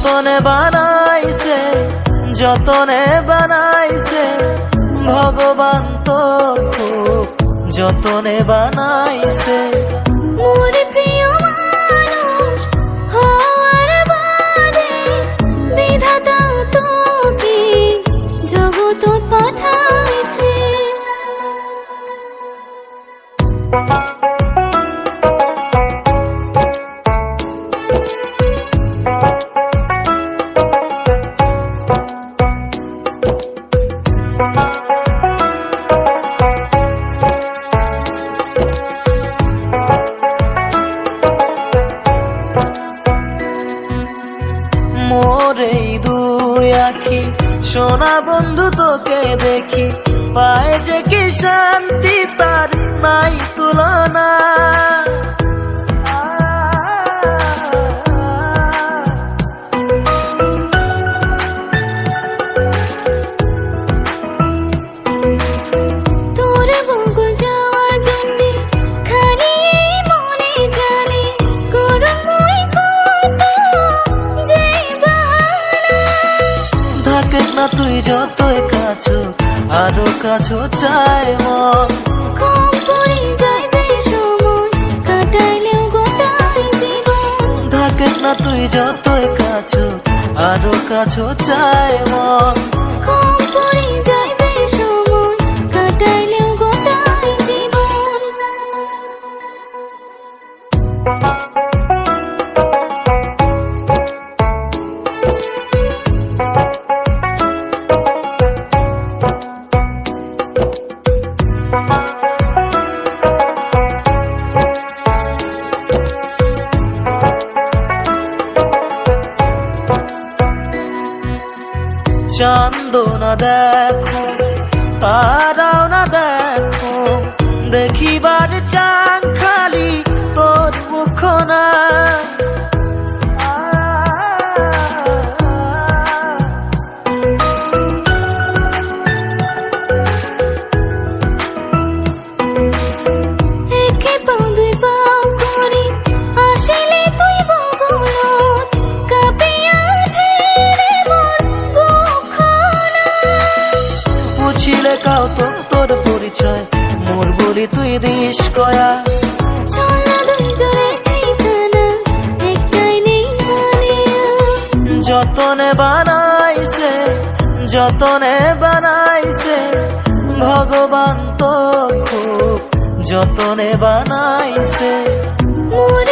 যতনে বানাইছে যতনে বানাইছে ভগবান তো খুব যতনে বানাইছে। মোর প্রিয় মানুষ হওয়ার বাদে বিধাতা তোকে জগৎ পাঠাইছে। মোর এই দুই আখি সোনা বন্ধু তোকে দেখি পায় যে কি শান্তি তার নাই তুলনা। তোর বগল যাওয়ার জন্যে খালি মনে জানে করুন মই কত যে বাহানা। থাকিস না তুই যতই কাছো আরো কাছো চায় মন। কম পড়ে যাইবে সময় কাটাইলেও গোটাই জীবন। থাকিস না তুই যতই কাছো আরো কাছো চায় মন। কম পড়ে যাইবে সময় কাটাইলেও গোটাই জীবন। চান্দ না দেখো তারাও না দেখো দেখিবার চাং খালি তোর মুখ না। একে পাও দুই পাও করে আসিলে তুই বগলত কাঁপিয়া ঠেলে মোর বুকখানা। বুঝিলে কাও তোর পরিচয় মোর বলি তুই দিস কয়া। চল না দুইজনের ঠিকানা একটাই নেই মানিয়া। যতনে বানাইছে যতনে বানাইছে ভগবান তো খুব যতনে বানাইছে। মোর